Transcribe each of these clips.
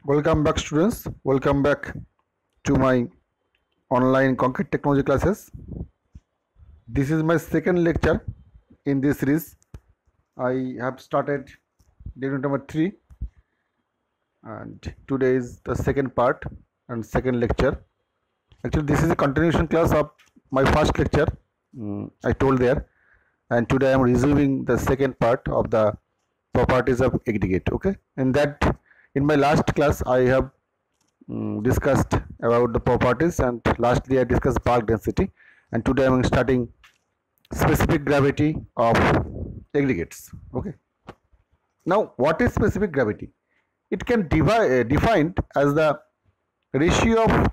Welcome back, students. Welcome back to my online concrete technology classes. This is my second lecture in this series. I have started unit number 3, and today is the second part and second lecture. Actually, this is a continuation class of my first lecture. I told there, and today I am resuming the second part of the properties of aggregate. Okay, in my last class I have discussed about the properties, and lastly I discussed bulk density, and today I am starting specific gravity of aggregates. Okay, now what is specific gravity? It can defined as the ratio of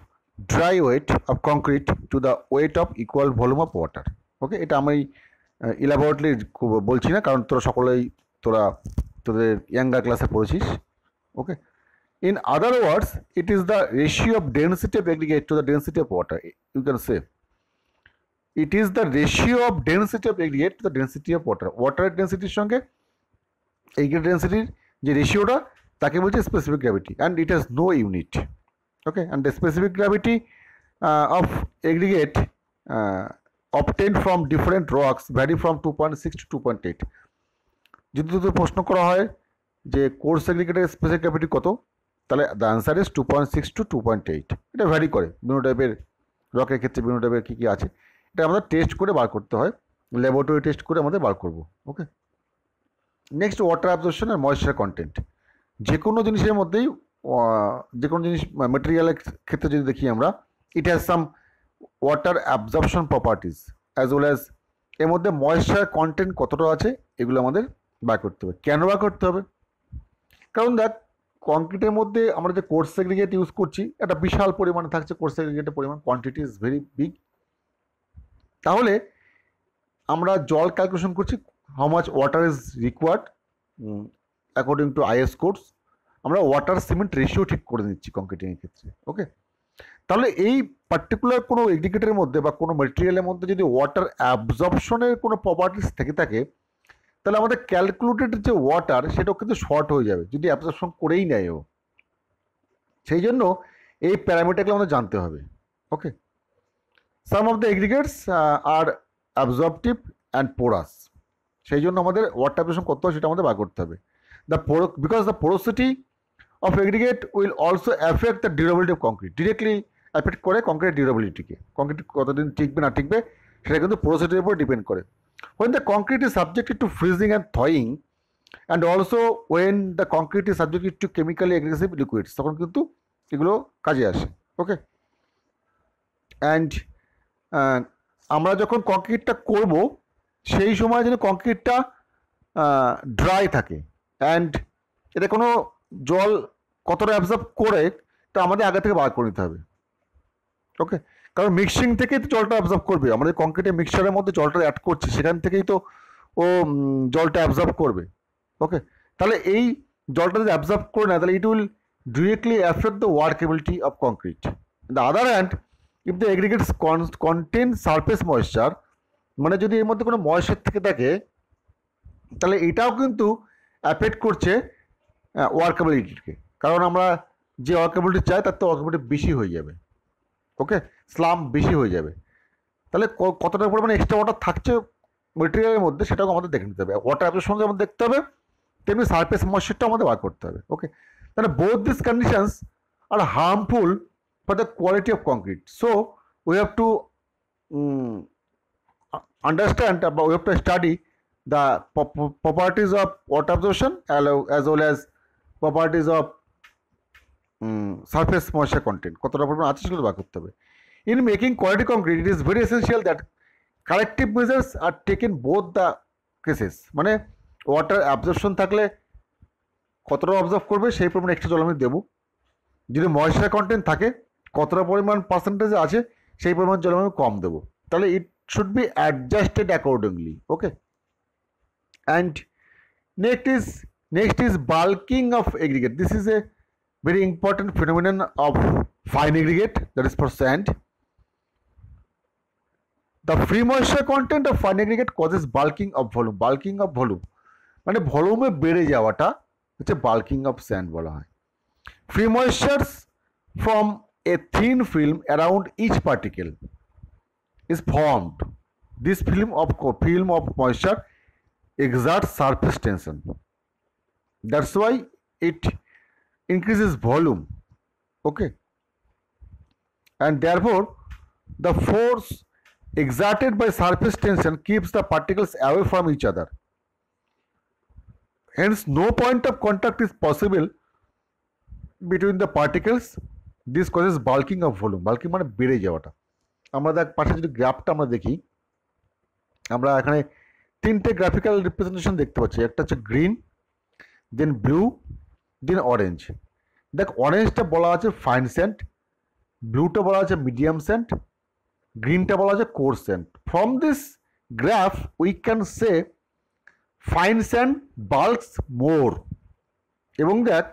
dry weight of concrete to the weight of equal volume of water. ওকে, এটা আমি elaborately বলছি না, কারণ তোরা সকলেই তোদের younger ক্লাসে পড়েছিস। ওকে, in other words, it is the ratio of density of aggregate to the density of water. You can say it is the ratio of density of aggregate to the density of water. Water density সঙ্গে aggregate density যে রেশিওটা তাকে বলছে specific gravity, and it has no unit. Okay, and the specific gravity of aggregate obtained from different rocks vary from 2.6 to 2.8. যদি তোদের প্রশ্ন করা হয় যে কোর্স এগ্রিগেটের স্পেসিফিক গ্র্যাভিটি কত, তাহলে দ্য আনসার ইজ 2.6 to 2.8. এটা ভ্যারি করে বিভিন্ন টাইপের রকের ক্ষেত্রে, বিভিন্ন টাইপের কী কী আছে এটা আমাদের টেস্ট করে বার করতে হয়, ল্যাবরেটরি টেস্ট করে আমাদের বার করব। ওকে, নেক্সট ওয়াটার অ্যাবজর্পশন আর ময়েশ্চার কন্টেন্ট। যে কোনো জিনিসের মধ্যেই, যে কোনো জিনিস মেটেরিয়ালের ক্ষেত্রে যদি দেখি আমরা, it has some water absorption properties as well as এর মধ্যে ময়েশ্চার কন্টেন্ট কতটা আছে এগুলো আমাদের বার করতে হবে। কেন বার করতে হবে? কারণ দেখ, কংক্রিটের মধ্যে আমরা যে কোর্স সেগ্রিগেট ইউজ করছি একটা বিশাল পরিমাণে থাকছে, কোর্স সেগ্রিগেটের পরিমাণ কোয়ান্টিটি ইজ ভেরি বিগ। তাহলে আমরা জল ক্যালকুলেশন করছি, how much water is required according to is codes. আমরা ওয়াটার সিমেন্ট রেশিও ঠিক করে নিচ্ছি কংক্রিটিংয়ের ক্ষেত্রে। ওকে, তাহলে এই পার্টিকুলার কোনো এগ্রিগেটের মধ্যে বা কোনো মেটেরিয়ালের মধ্যে যদি ওয়াটার অ্যাবজর্পশনের কোনো প্রপার্টিস থেকে থাকে, তাহলে আমাদের ক্যালকুলেটেড যে ওয়াটার সেটাও কিন্তু শর্ট হয়ে যাবে যদি অ্যাবজর্পশন করেই নেয় ও। সেই জন্য এই প্যারামিটারগুলো আমাদের জানতে হবে। Okay, some of the aggregates are absorptive and porous. সেই জন্য আমাদের ওয়াটার অ্যাবজর্পশন করতে হবে, সেটা আমাদের বার করতে হবে। Because the porosity of aggregate will also affect the durability of concrete. Directly affect করে কংক্রিট ডিউরেবিলিটিকে, কংক্রিট কতদিন টিকবে না টিকবে সেটা কিন্তু পোরোসিটির উপর ডিপেন্ড করে। When the concrete is subjected to freezing and thawing, and also when the concrete is subjected to chemically aggressive liquids, তখন কিন্তু এগুলো কাজে আসে। ওকে, অ্যান্ড আমরা যখন কংক্রিটটা করব সেই সময় যেন কংক্রিটটা ড্রাই থাকে, অ্যান্ড এটা কোনো জল কতটা অ্যাবজর্ব করে তা আমাদের আগে থেকে বার করে নিতে হবে। ওকে, কারণ মিক্সিং থেকেই তো জলটা অ্যাবজর্ব করবে, আমাদের কংক্রিটের মিক্সচারের মধ্যে জলটা অ্যাড করছি সেখান থেকেই তো ও জলটা অ্যাবজর্ব করবে। ওকে, তাহলে এই জলটা যদি অ্যাবজর্ব করে নেয় তাহলে it will directly affect the workability of concrete. The other hand, if the aggregates contain surface moisture, মানে যদি এর মধ্যে কোনো ময়েশ্চার থেকে থাকে তাহলে এটাও কিন্তু অ্যাফেক্ট করছে ওয়ার্কেবিলিটিকে, কারণ আমরা যে ওয়ার্কেবিলিটি চাই তার তো ওয়ার্কেবিলিটি বেশি হয়ে যাবে। ওকে, স্লাম বেশি হয়ে যাবে, তাহলে কতটা পরিমাণে এক্সট্রা ওয়াটার থাকছে মেটেরিয়ালের মধ্যে সেটাও আমাদের দেখে নিতে হবে। ওয়াটার অ্যাবজর্পশন যেমন দেখতে হবে তেমনি সারফেস ময়েশ্চারটাও আমাদের বার করতে হবে। ওকে, তাহলে both this conditions are harmful for the quality of concrete, so we have to understand about, we have to study the properties of water absorption as well as properties of surface moisture content, কতটা পরিমাণ আছে সেগুলো বার করতে হবে। In making quality concrete, it is very essential that corrective measures are taken both the cases, মানে water absorption থাকলে কতটা observe করবে সেই পরিমাণ এক্সট্রা জল আমি দেবো, যদি ময়েশ্চার কন্টেন্ট থাকে কতটা পরিমাণ পার্সেন্টেজ আছে সেই পরিমাণ জল আমি কম দেবো, তাহলে ইট should be adjusted accordingly. Okay, and next is bulking of aggregate. This is a very important phenomenon of fine aggregate, that is for sand. The free moisture content of fine aggregate causes bulking of volume. Bulking of volume মানে ভলিউমে বেড়ে যাওয়াটা হচ্ছে bulking of sand বলা হয়। Free moistures from a thin film around each particle is formed. This film of moisture exerts surface tension. That's why it increases volume. Okay, and therefore the force exerted by surface tension keeps the particles away from each other. Hence, no point of contact is possible between the particles. This causes bulking of volume. Bulking মানে বেড়ে যাওয়াটা। আমরা দেখ পাশে যদি গ্রাফটা আমরা দেখি, আমরা এখানে তিনটে গ্রাফিক্যাল রিপ্রেজেন্টেশন দেখতে পাচ্ছি। একটা হচ্ছে গ্রিন, দেন ব্লু, দেন অরেঞ্জ। দেখ অরেঞ্জটা বলা আছে ফাইন স্যান্ড, ব্লুটা বলা আছে মিডিয়াম স্যান্ড, গ্রিনটা বলা আছে coarse sand. From this graph we can say fine sand bulks more. এবং দেখ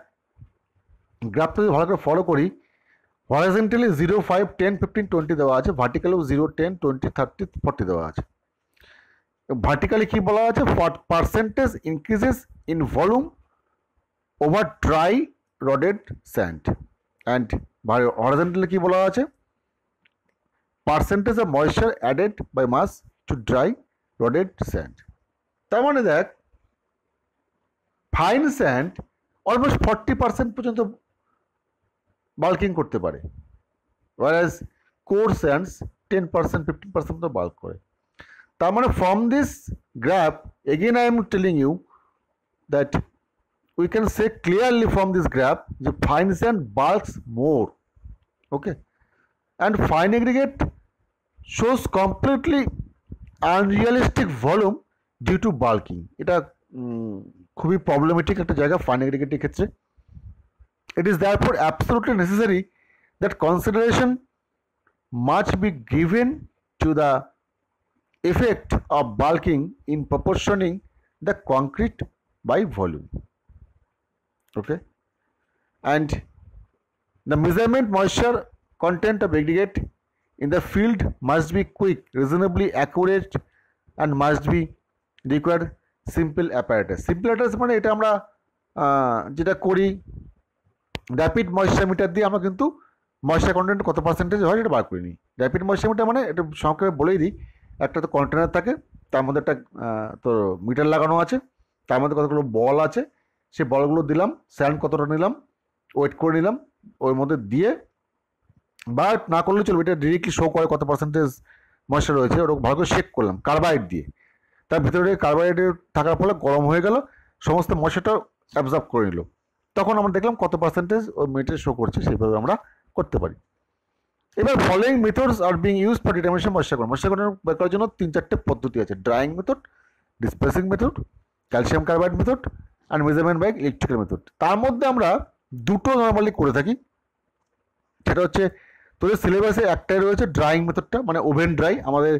গ্রাফটা যদি ভালো করে ফলো করি, হরাইজন্টালি 0, 5, 10, 15, 20 দেওয়া আছে, ভার্টিক্যালেও 0, 10, 20, 30, 40 দেওয়া আছে। ভার্টিক্যালি কি বলা আছে, percentage increases in volume over dry rodded sand. And horizontally কি বলা আছে, percentage of moisture added by mass to dry rodded sand. তার মানে দেখ ফাইন স্যান্ড অলমোস্ট 40% পর্যন্ত বাল্কিং করতে পারে, whereas কোর স্যান্ডস 10%, 15% তো বাল্ক করে। তার মানে from this graph again I am telling you that we can say clearly from this graph যে fine sand bulks more. Okay, and fine aggregate shows completely unrealistic volume due to bulking. এটা খুবই problematic একটা জায়গা fine এগ্রিগেটের ক্ষেত্রে। It is therefore absolutely necessary that consideration must be given to the effect of bulking in proportioning the concrete by volume. Okay, and the measurement moisture content of aggregate in the field must be quick, reasonably accurate, and must be require simple apparatus. Simple apparatus মানে এটা আমরা যেটা করি rapid moisture metre দিয়ে আমরা কিন্তু moisture content কত percentage হয় এটা বার করে নিই। র্যাপিড ময়েশ্চার মিটার মানে এটা সংক্ষেপে বলেই দিই, একটা তো কন্টেনার থাকে, তার মধ্যে একটা তোর মিটার লাগানো আছে, তার মধ্যে কতগুলো বল আছে, সেই বলগুলো দিলাম, স্যান্ড কতটা নিলাম, ওয়েট করে নিলাম, ওর মধ্যে দিয়ে বা না করলে চলবে, এটা ডিরেক্টলি শো করে কত পার্সেন্টেজ ময়েশ্চার রয়েছে, ওটা ভালো করে শেক করলাম কার্বাইড দিয়ে। তার ভিতরে কার্বাইড থাকার ফলে গরম হয়ে গেল, সমস্ত ময়েশ্চারটা অ্যাবজর্ব করে নিল, তখন আমরা দেখলাম কত পার্সেন্টেজ ওই মিটারে শো করছে, সেইভাবে আমরা করতে পারি। এবার following methods are being use for determination moisture বের করার জন্য 3-4টে পদ্ধতি আছে: drying method, displacing method, calcium carbide method and measurement by electrical method. তার মধ্যে আমরা দুটো নর্মালি করে থাকি, সেটা হচ্ছে তোদের সিলেবাসে একটাই রয়েছে ড্রাইং মেথডটা, মানে ওভেন ড্রাই। আমাদের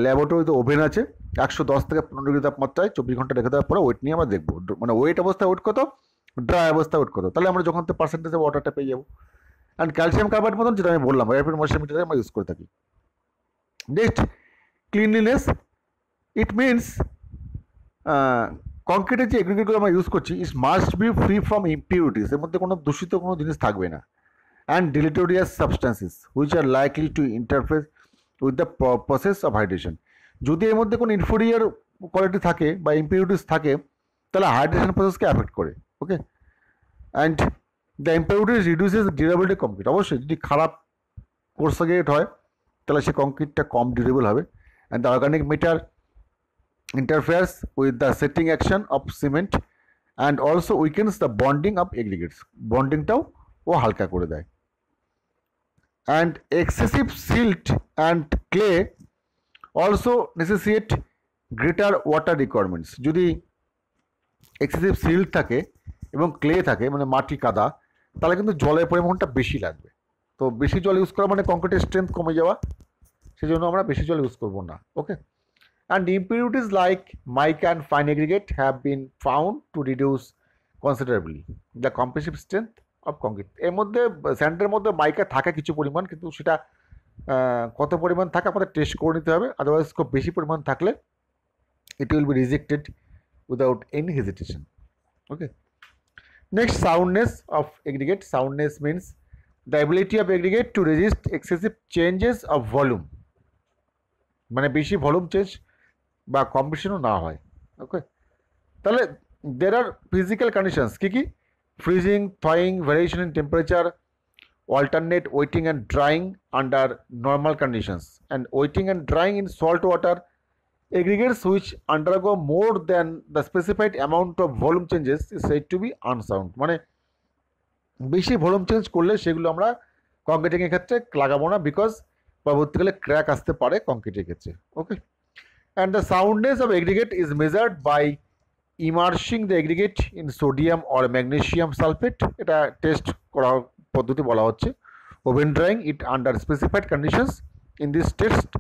ল্যাবরেটরিতে ওভেন আছে, 110 থেকে 15 ডিগ্রি তাপমাত্রায় 24 ঘন্টা রেখে দেওয়ার পরে ওয়েট নিয়ে আমরা দেখবো, মানে ওয়েট অবস্থায় ওয়েট কত, ড্রাই অবস্থা ওয়েট কত, তাহলে আমরা যখন তো পার্সেন্টেজে ওয়াটারটা পেয়ে যাবো। অ্যান্ড ক্যালসিয়াম কার্বাইড মতন যেটা আমি বললাম র্যাপিড ময়েশ্চার মিটারে আমরা ইউজ করে থাকি। নেক্সট ক্লিনলিনেস, ইট মিনস কংক্রিটের যে এগ্রিগেটগুলো আমরা ইউজ করছি is must be free from impurities, এর মধ্যে কোনো দূষিত কোনো জিনিস থাকবে না, and deleterious substances which are likely to interface with the process of hydration. যদি এর মধ্যে কোনো ইনফেরিয়ার কোয়ালিটি থাকে বা ইম্পিউরিটিস থাকে তাহলে হাইড্রেশন প্রসেসকে অ্যাফেক্ট করে। Okay, and the impurities reduces durability concrete. অবশ্যই যদি খারাপ কোর্স গ্রেড হয় তাহলে সে কংক্রিটটা কম ডিউরেবল হবে। And the organic matter interferes with the setting action of cement and also weakens the bonding of aggregates, বন্ডিংটাও ও হালকা করে দেয়। and excessive silt and clay also necessitate greater water requirements। যদি এক্সেসিভ সিল্ট থাকে এবং clay থাকে মানে মাটি কাদা, তাহলে কিন্তু জলের পরিমাণটা বেশি লাগবে। তো বেশি জল ইউজ করা মানে কংক্রিটের স্ট্রেংথ কমে যাওয়া, সেই জন্য আমরা বেশি জল ইউজ করবো না। ওকে, and impurities like mica and fine aggregate have been found to reduce considerably the compressive strength of concrete। এর মধ্যে স্যান্ডের মধ্যে মাইকা থাকে কিছু পরিমাণ, কিন্তু সেটা কত পরিমাণ থাকে আমাদের টেস্ট করে নিতে হবে, আদারওয়াইজ খুব বেশি পরিমাণ থাকলে it will be rejected without any hesitation. Okay, Next, soundness of aggregate. Soundness means the ability of aggregate to resist excessive changes of volume, মানে বেশি ভলিউম চেঞ্জ বা কম্পিটিশনও না হয়। ওকে, তাহলে দের আর ফিজিক্যাল কন্ডিশনস কী কী? Freezing, thawing, variation in temperature, alternate wetting and drying under normal conditions, and wetting and drying in salt water. Aggregates which undergo more than the specified amount of volume changes is said to be unsound. মানে বেশি volume change করলে সেগুলো আমরা কংক্রিটিংয়ের ক্ষেত্রে লাগাবো না, because পরবর্তীকালে crack আসতে পারে কংক্রিটের ক্ষেত্রে। Okay, and the soundness of aggregate is measured by immersing the aggregate in sodium or magnesium sulphate. এটা টেস্ট করা পদ্ধতি বলা হচ্ছে। Oven drying it under specified conditions. In this test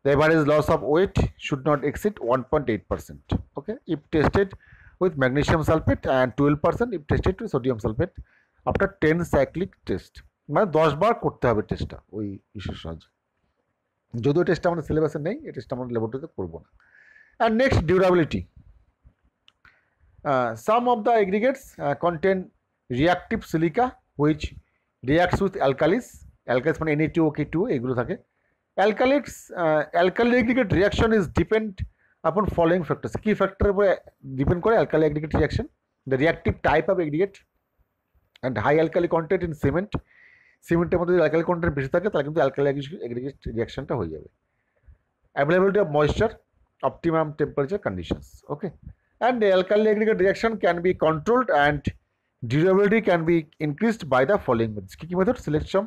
the average loss of weight should not exceed 1.8%. Okay, if tested with magnesium sulfate, and 12% if tested with sodium sulfate after 10 cyclic test. মানে 10 বার করতে হবে টেস্টটা ওই ইস্যুর সাহায্যে। যদিও টেস্টটা আমাদের সিলেবাসে নেই, এই টেস্টটা আমরা ল্যাবরেটরিতে করবো না। And next, durability. Some of the aggregates contain reactive silica which reacts with অ্যালকালিস। অ্যালকালিস মানে Na2O2, এগুলো থাকে। Alkali aggregate reaction is depend upon following factors. Key factor উপরে ডিপেন্ড করে alkali aggregate reaction, the reactive type of aggregate and high alkali content in cement. সিমেন্টের মধ্যে যদি alkali content বেশি থাকে তাহলে কিন্তু alkali aggregate reactionটা হয়ে যাবে। Availability of moisture, optimum temperature conditions. Okay, and the alkali aggregate reaction can be controlled and durability can be increased by the following methods. কি method? Selection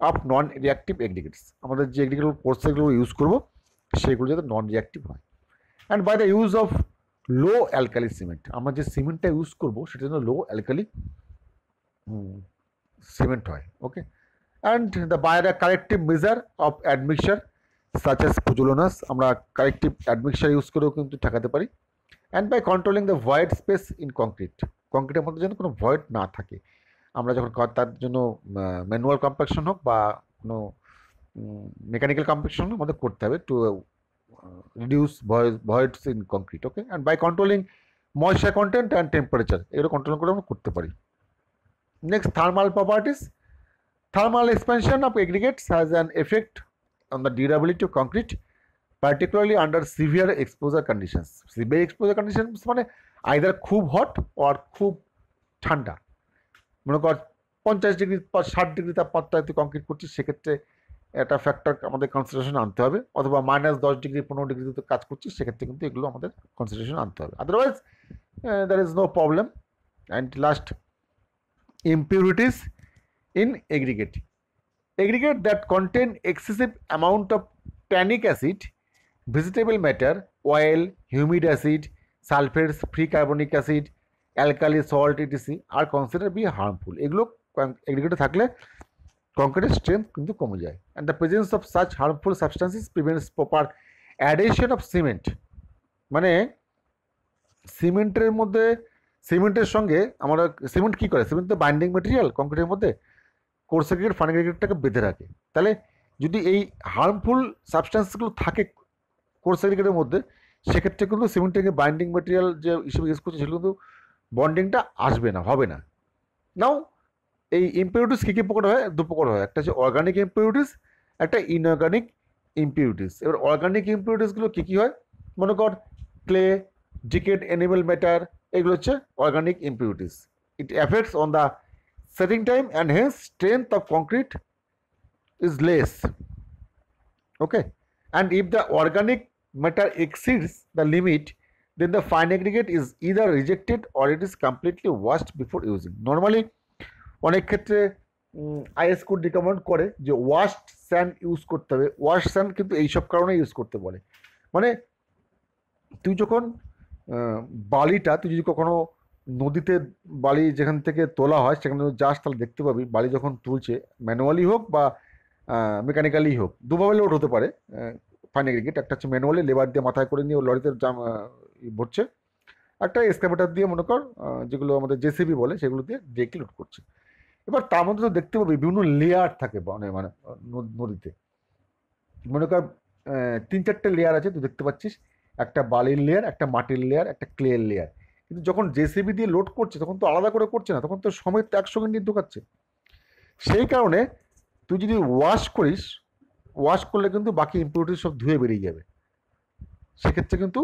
of non reactive aggregates. আমাদের যে aggregate কোর্সগুলো use করবো সেগুলো যাতে নন রিয়াক্টিভ হয়। And by the use of low alkali cement. আমরা যে সিমেন্টটা ইউজ করবো সেটা যেন লো অ্যালকালি সিমেন্ট হয়। Okay, and the by the corrective measure of admixture such as pozzolanas. আমরা কারেক্টিভ অ্যাডমিক্সার ইউজ করেও কিন্তু ঠেকাতে পারি। And by controlling the void space in concrete. কংক্রিটের মধ্যে যেন কোনো ভয়েড না থাকে, আমরা যখন তার জন্য ম্যানুয়াল কম্প্যাকশন হোক বা কোনো মেকানিক্যাল কম্প্যাকশন হোক আমাদের করতে হবে to reduce voids in concrete. Okay, and by controlling moisture content and temperature, এগুলো কন্ট্রোল করে আমরা করতে পারি। Next, thermal properties. Thermal expansion of aggregates has an effect on the durability of concrete, particularly under severe exposure conditions. Severe exposure conditions মানে either খুব hot আর খুব ঠান্ডা। মনে কর 50 ডিগ্রি 60 ডিগ্রি তাপমাত্রায় তুই কংক্রিট করছিস, সেক্ষেত্রে একটা ফ্যাক্টর আমাদের কনসিডারেশন আনতে হবে। অথবা -10 ডিগ্রি 15 ডিগ্রিতে কাজ করছিস, সেক্ষেত্রে কিন্তু এগুলো আমাদের কনসিডারেশন আনতে হবে। Otherwise there is no problem. And last, impurities in aggregate. Aggregate that contain excessive amount of tannic acid, vegetable matter, oil, humid acid, sulphates, free carbonic acid, alkali, salt etc are consider be harmful. এগুলো এগ্রিগেটে থাকলে কংক্রিটের strength কিন্তু কমে যায়। And the presence of such harmful substances prevents proper addition of cement. মানে সিমেন্টের মধ্যে, সিমেন্টের সঙ্গে আমরা সিমেন্ট কী করে? সিমেন্ট তো বাইন্ডিং ম্যাটেরিয়াল কংক্রিটের মধ্যে, কোর্স এগ্রিগেট ফান এগ্রিগেটটাকে বেঁধে রাখে। তাহলে যদি এই হার্মফুল সাবস্টেন্সগুলো থাকে কোর্স এগ্রিগেটের মধ্যে, সেক্ষেত্রে কিন্তু সিমেন্টকে বাইন্ডিং ম্যাটেরিয়াল যে হিসেবে ইউজ করছে সেগুলো কিন্তু বন্ডিংটা আসবে না, হবে না। নাও এই ইম্পিউরিটিস কী কী প্রকার হয়? 2 প্রকার হয়, একটা হচ্ছে অর্গানিক ইম্পিউরিটিস, একটা ইনঅর্গানিক ইম্পিউরিটিস। এবার অর্গানিক ইম্পিউরিটিসগুলো কী কী হয়? মনে কর ক্লে, ডিকেড অ্যানিমাল ম্যাটার, এগুলো হচ্ছে organic impurities. It effects on the setting time and hence strength of concrete is less. Okay, and if the organic matter exceeds the limit, then the fine aggregate is either rejected or it is completely washed before using. Normally অনেক ক্ষেত্রে is code recommend করে যে washed sand use করতে হবে। Wash sand কিন্তু এইসব কারণে use করতে বলে। মানে তুই যখন বালিটা, তুই যদি কখনো নদীতে বালি যেখান থেকে তোলা হয় সেখানে যাস, তাহলে দেখতে পাবি বালি যখন তুলছে, ম্যানুয়ালি হোক বা মেকানিক্যালি হোক, দুভাবে লোড হতে পারে ফাইন এগ্রিগেট। একটা হচ্ছে ম্যানুয়ালি, লেবার দিয়ে মাথায় করে নিয়ে লরিতে ভরছে, একটা এক্সকাভেটর দিয়ে মনে কর যেগুলো আমাদের জেসিবি বলে সেগুলো দিয়ে ডিরেক্টলি লোড করছে। এবার তার মধ্যে তো দেখতে পাবি বিভিন্ন লেয়ার থাকে মানে নদীতে। মনে কর 3-4টে লেয়ার আছে, তুই দেখতে পাচ্ছিস, একটা বালির লেয়ার, একটা মাটির লেয়ার, একটা ক্লের লেয়ার। কিন্তু যখন জেসিবি দিয়ে লোড করছে তখন তো আলাদা করে করছে না, তখন তো সময় তো একসঙ্গে নিয়ে ঢোকাচ্ছে। সেই কারণে তুই যদি ওয়াশ করিস, ওয়াশ করলে কিন্তু বাকি ইম্পিউরিটি সব ধুয়ে বেরিয়ে যাবে, সেক্ষেত্রে কিন্তু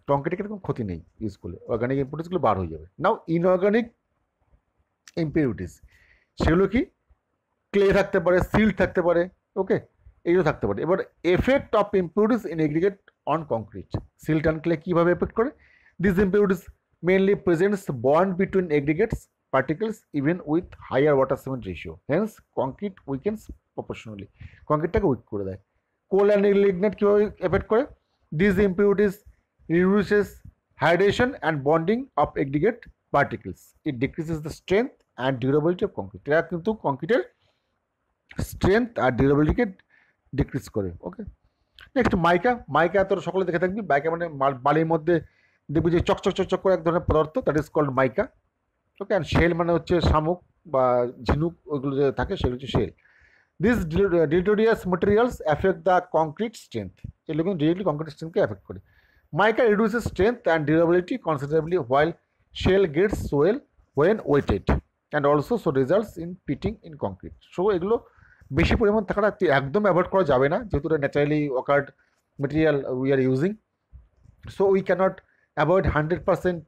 কংক্রিটের কোনো ক্ষতি নেই, ইউজ করলে অর্গানিক ইম্পিউরিটিসগুলো বার হয়ে যাবে। নাও ইনঅর্গানিক ইম্পিউরিটিস, সেগুলো কি ক্লে থাকতে পারে, সিল্ট থাকতে পারে, ওকে, এইগুলো থাকতে পারে। এবার effect of impurities in aggregate on concrete, silt and clay কীভাবে এফেক্ট করে? This impurities mainly presents bond between aggregates particles even with higher water cement ratio, hence concrete weakens proportionally, কংক্রিটটাকে উইক করে দেয়। কোল অ্যান্ড লিগনেট কীভাবে effect করে? This impurities reduces hydration and bonding of aggregate particles, it decreases the strength and durability of concrete, এরা কিন্তু কংক্রিটের strength আর ডিউরেবিলিটিকে decrease করে। ওকে, next মাইকা। মাইকা তোর সকলে দেখে থাকবি, মাইকা মানে বালির মধ্যে দেখবি যে চকচক চকচক করে এক ধরনের পদার্থ, that is called mica. Okay, and shell মানে হচ্ছে শামুক বা ঝিনুক, ওইগুলো যে থাকে সেগুলো হচ্ছে shale. This deleterious materials affect the concrete strength, এগুলো কিন্তু ডিরেক্টলি কংক্রিট স্ট্রেংথকে অ্যাফেক্ট করে। Mica reduces strength and durability considerably while shale gets swell when weighted and also so results in pitting in concrete. So এগুলো বেশি পরিমাণ থাকাটা একদম avoid করা যাবে না, যেহেতু এটা naturally occurred material we are using, so we cannot avoid 100%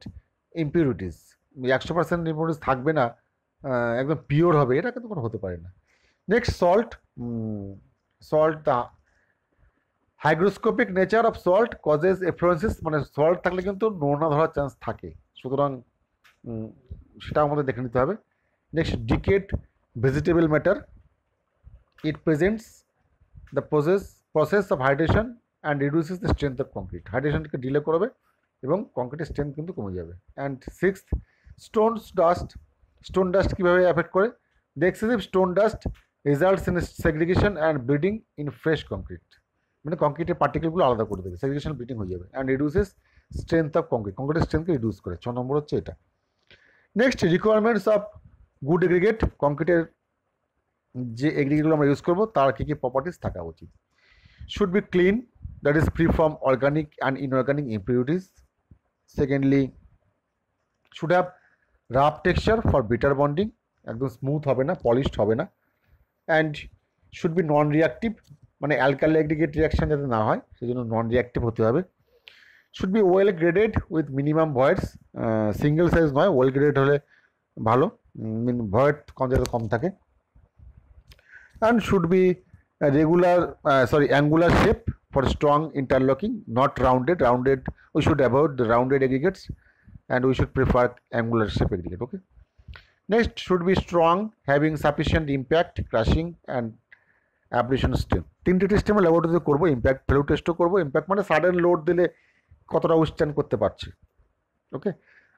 impurities. 100% impurities থাকবে না, একদম পিওর হবে, এটা কিন্তু কোনো হতে পারে না। Next salt. Salt, the hygroscopic nature of salt causes efflorescence, মানে সল্ট থাকলে কিন্তু নোনা ধরার চান্স থাকে, সুতরাং সেটা আমাদের দেখে নিতে হবে। Next decayed vegetable matter, it presents the process of hydration and reduces the strength of concrete, হাইড্রেশনকে ডিলে করবে এবং কংক্রিটের স্ট্রেংথ কিন্তু কমে যাবে। অ্যান্ড সিক্সথ, স্টোন ডাস্ট কীভাবে এফেক্ট করে? The excessive stone dust results in segregation and bleeding in fresh concrete, মানে কংক্রিটের পার্টিকেলগুলো আলাদা করে দেবে, সেগ্রিগেশন ব্লিডিং হয়ে যাবে। And reduces strength of concrete, কংক্রিটের স্ট্রেংথকে রিডিউস করে। 6 নম্বর হচ্ছে এটা। Next requirements of good aggregate, কংক্রিটের যে এগ্রিগেটগুলো আমরা ইউজ করবো তার কী কী প্রপার্টিস থাকা উচিত? Should be clean, that is free from organic and inorganic impurities. Secondly, should have rough texture for better bonding, একদম স্মুথ হবে না, পলিশড হবে না। And should be non reactive, মানে অ্যালকালি এগ্রিগেট রিয়াকশান যাতে না হয় সেজন্য নন রিয়াক্টিভ হতে হবে। Should be well graded with minimum voids, single size নয়, ওয়েল গ্রেডেড হলে ভালো, ভয়েড যাতে কম থাকে। And should be angular shape for strong interlocking, not rounded, we should avoid the rounded aggregates and we should prefer angular shape aggregate. Okay, next should be strong, having sufficient impact, crushing and application stem. 3টে test আমরা ল্যাবরেটরিতে করবো, impact value টেস্টও করবো। Impact মানে sudden load দিলে কতটা withstand করতে পারছে, ওকে।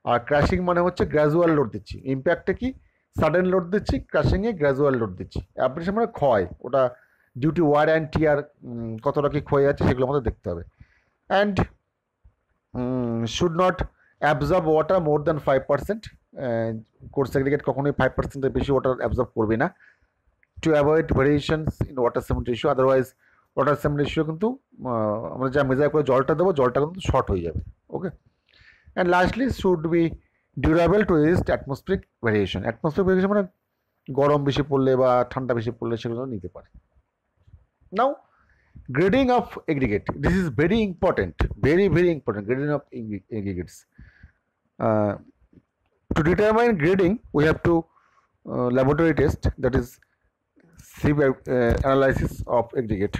আর ক্র্যাশিং মানে হচ্ছে গ্র্যাজুয়াল লোড দিচ্ছি, ইম্প্যাক্টে কি সাডেন লোড দিচ্ছি, ক্র্যাশিংয়ে গ্র্যাজুয়াল লোড দিচ্ছি। অ্যাপ্লিকেশন মানে ক্ষয়, ওটা ডিউটি ওয়ার অ্যান্ড টিয়ার কতটা কি ক্ষয় আছে সেগুলো আমাদের দেখতে হবে। And should not absorb water more than 5%, course aggregate কখনোই 5%-এর বেশি ওয়াটার অ্যাবজর্ব করবে না। To avoid variations in water সেমেন্ট ratio, otherwise water সেমেন্ট ratio কিন্তু আমরা যা মেজার করে জলটা দেবো জলটা কিন্তু শর্ট হয়ে যাবে। Okay, and lastly should be durable to resist atmospheric variation. Atmospheric variation মানে গরম বেশি পড়লে বা ঠান্ডা বেশি পড়লে সেগুলো নিতে পারে। Now grading of aggregate, this is very important, very important, grading of aggregates. To determine grading, we have to laboratory test, that is sieve analysis of aggregate.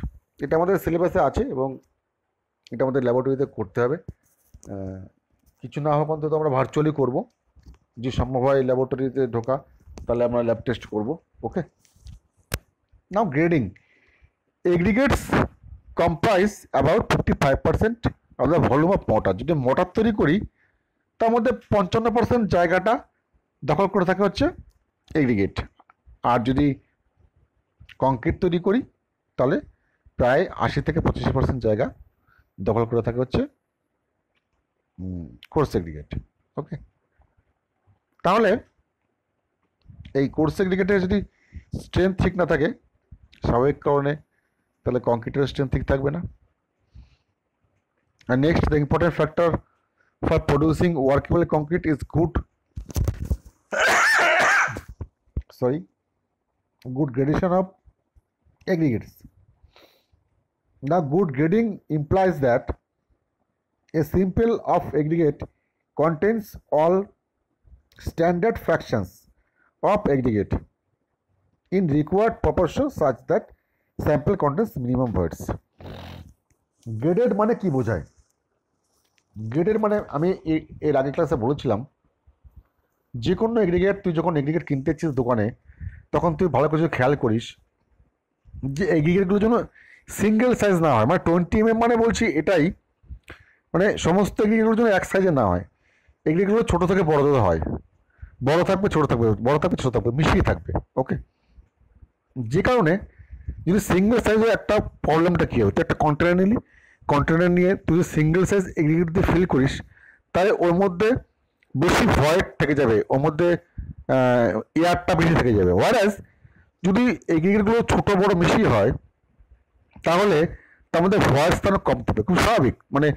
এটা আমাদের সিলেবাসে আছে এবং এটা আমাদের ল্যাবরেটরিতে করতে হবে। কিছু না হোক অন্তত আমরা ভার্চুয়ালি করব, যে সম্ভব হয় ল্যাবরেটরিতে ঢোকা তাহলে আমরা ল্যাব টেস্ট করব। Okay, now grading. Aggregates comprise about 55% of the volume of mortar. যদি মর্টার তৈরি করি তার মধ্যে 55% জায়গাটা দখল করে থাকে হচ্ছে এগ্রিগেট, আর যদি কংক্রিট তৈরি করি তাহলে প্রায় 80-85% জায়গা দখল করে থাকে হচ্ছে কোর্স এগ্রিগেট। ওকে, তাহলে এই কোর্স এগ্রিগেটের যদি স্ট্রেংথ ঠিক না থাকে স্বাভাবিক কারণে, তাহলে কংক্রিটের স্ট্রেংথ ঠিক থাকবে না। আর next the important factor for producing workable concrete is good good gradation of aggregates. Now, good grading implies that a sample of aggregate contains all standard fractions of aggregate in required proportion such that sample contains minimum voids. Graded মানে কি বোঝায়? Graded মানে আমি এর আগে ক্লাসে বলেছিলাম, যে কোনো এগ্রিগেট তুই যখন এগ্রিগেট কিনতেছিস দোকানে, তখন তুই ভালো করে খেয়াল করিস যে এগ্রিগেটগুলো যেন সিঙ্গেল সাইজ না হয়। মানে 20 mm মানে বলছি এটাই, মানে সমস্ত এগ্রিগেটগুলো যেন এক সাইজে না হয়। এগ্রিগেটগুলো ছোটো থেকে বড় হয়, বড় থাকবে ছোটো থাকবে, বড় থাকবে ছোটো থাকবে, মিশিয়ে থাকবে। ওকে, যে কারণে যদি সিঙ্গেল সাইজ হয়, একটা প্রবলেমটা কী হবে, তুই একটা কন্টেনার নিয়ে তুই যদি সিঙ্গেল সাইজ এগ্রিগেট দিয়ে ফিল করিস, তাহলে ওর মধ্যে বেশি ভয়েড থেকে যাবে, ওর মধ্যে এয়ারটা বেশি থেকে যাবে। ওয়ারাস যদি এগ্রিগেটগুলো ছোটো বড় মিশিয়ে হয়, তাহলে তার মধ্যে ভয়েস তার কম থাকবে, খুব স্বাভাবিক। মানে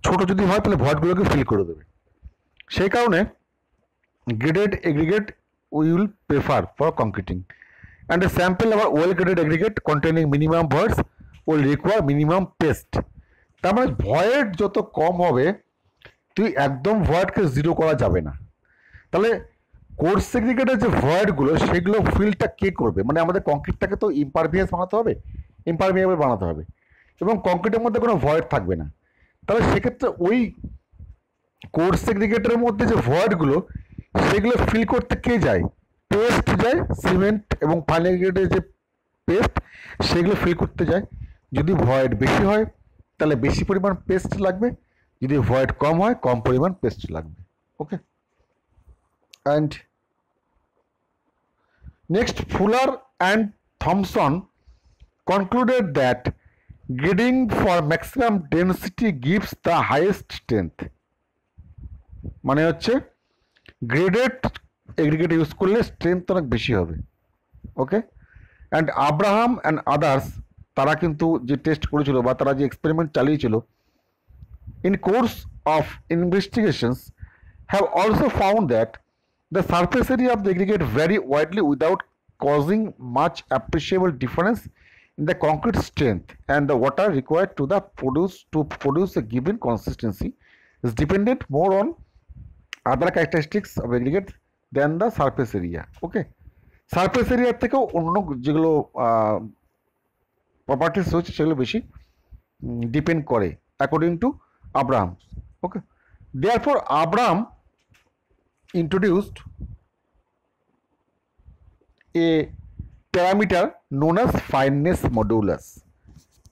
ছোটো যদি হয় তাহলে ভয়েডগুলোকে ফিল করে দেবে। সেই কারণে graded aggregate we will prefer for concreting, and a sample of a well graded aggregate containing minimum voids will require minimum paste. তার মানে ভয়েড যত কম হবে, তুই একদম ভয়েডকে জিরো করা যাবে না। তাহলে কোর্স এগ্রিগেটের যে ভয়েডগুলো, সেগুলো ফিলটা কে করবে? মানে আমাদের কংক্রিটটাকে তো ইম্পারভিয়াস বানাতে হবে, ইম্পারমিয়েবল বানাতে হবে, এবং কংক্রিটের মধ্যে কোনো ভয়েড থাকবে না। তাহলে সেক্ষেত্রে ওই কোর্স এগ্রিগেটের মধ্যে যে ভয়েডগুলো, সেগুলো ফিল করতে কে যায়? পেস্ট যায়, সিমেন্ট এবং ফাইন এগ্রিগেটের যে পেস্ট, সেগুলো ফিল করতে যায়। যদি ভয়েড বেশি হয় তাহলে বেশি পরিমাণ পেস্ট লাগবে, যদি ভয়েড কম হয় কম পরিমাণ পেস্ট লাগবে। Okay, and next, Fuller and Thomson concluded that grading for maximum density gives the highest strength. মানে হচ্ছে গ্রেডেড এগ্রিগেট ইউজ করলে স্ট্রেংথ অনেক বেশি হবে। ওকে, অ্যান্ড আব্রাহাম অ্যান্ড আদার্স, তারা কিন্তু যে টেস্ট করেছিল বা তারা যে এক্সপেরিমেন্ট চালিয়েছিল, in course of investigations have also found that the surface area of the aggregate vary widely without causing much appreciable difference in the concrete strength, and the water required to produce a given consistency is dependent more on other characteristics of aggregate than the surface area. Okay, surface area থেকেও অন্য যেগুলো properties রয়েছে সেগুলো বেশি depend করে, according to Abraham. Okay, therefore Abraham introduced a parameter known as fineness modulus.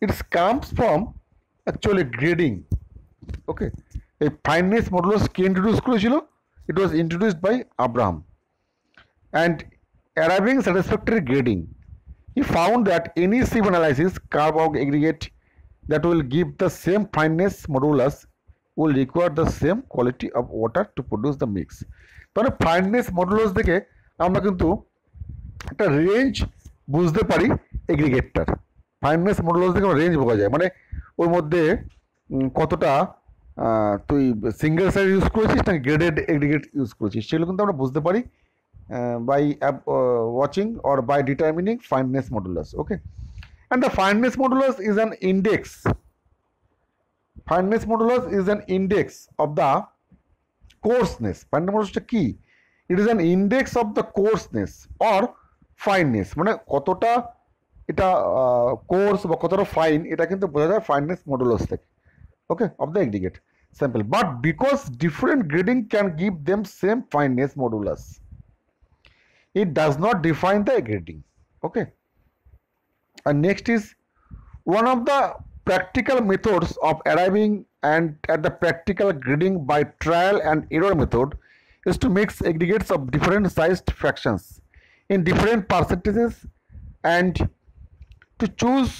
It comes from actually grading. Okay, a fineness modulus K introduce করেছিল? It was introduced by Abraham, and arriving satisfactory grading, he found that any sieve analysis curve of aggregate that will give the same fineness modulus will require the same quality of water to produce the mix. তাহলে fineness modulus দেখে আমরা কিন্তু একটা range বুঝতে পারি এগ্রিগেটটার। Fineness modulus থেকে range বোঝা যায়, মানে ওর মধ্যে কতটা তুই সিঙ্গেল সাইজ ইউজ করেছিস না গ্রেডেড এগ্রিগেট ইউজ করেছিস, সেগুলো কিন্তু আমরা বুঝতে পারি by watching or by determining fineness modulus. Okay, and the fineness modulus is an index. Fineness modulus is an index of the coarseness. Fineness মডুলাসটা কি? It is an index of the coarseness or fineness, মানে কতটা এটা course বা কতটা fine, এটা কিন্তু বোঝা যায় ফাইননেস মডুলাস থেকে। Okay, of the aggregate sample, but because different grading can give them same fineness modulus, it does not define the grading. Okay, and next is one of the practical methods of arriving and at the practical grading by trial and error method is to mix aggregates of different sized fractions in different percentages and to choose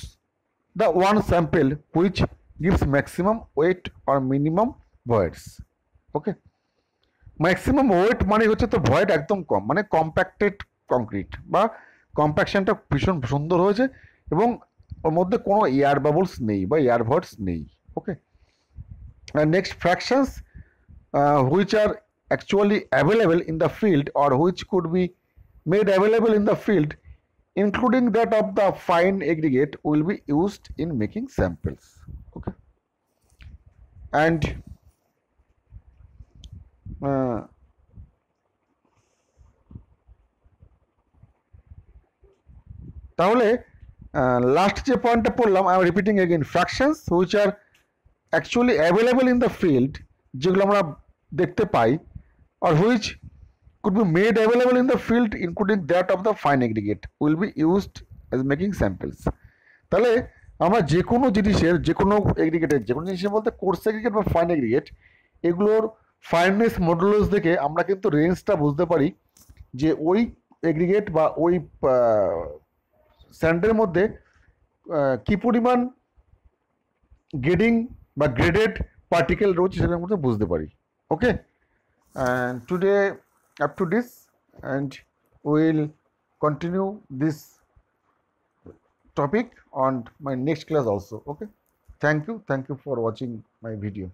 the one sample which gives maximum weight or minimum voids. Okay, maximum weight মানে হচ্ছে তো void একদম কম, মানে compacted concrete বা কম্প্যাকশনটা ভীষণ সুন্দর হয়েছে এবং ওর মধ্যে কোনো এয়ার বাবলস নেই বা এয়ার ভয়েডস নেই। Okay, next fractions which are actually available in the field or which could be made available in the field, including that of the fine aggregate, will be used in making samples. Okay. And তাহলে last যে পয়েন্টটা পড়লাম, I am repeating again, fractions which are actually available in the field, যেগুলো আমরা দেখতে পাই, or which could be made available in the field including that of the fine aggregate will be used as making samples. তাহলে আমরা যে কোনো জিনিসের, যে কোনো এগ্রিগেটের, যে কোনো জিনিসের বলতে কোর্স এগ্রিগেট বা ফাইন এগ্রিগেট, এগুলোর ফাইননেস মডুলাস দেখে আমরা কিন্তু রেঞ্জটা বুঝতে পারি যে ওই এগ্রিগেট বা ওই স্যান্ডের মধ্যে কি পরিমাণ গ্রেডিং বা গ্রেডেড পার্টিকেল রয়েছে সেটার মধ্যে বুঝতে পারি। ওকে, and today up to this, and we'll continue this topic on my next class also. Okay, thank you for watching my video.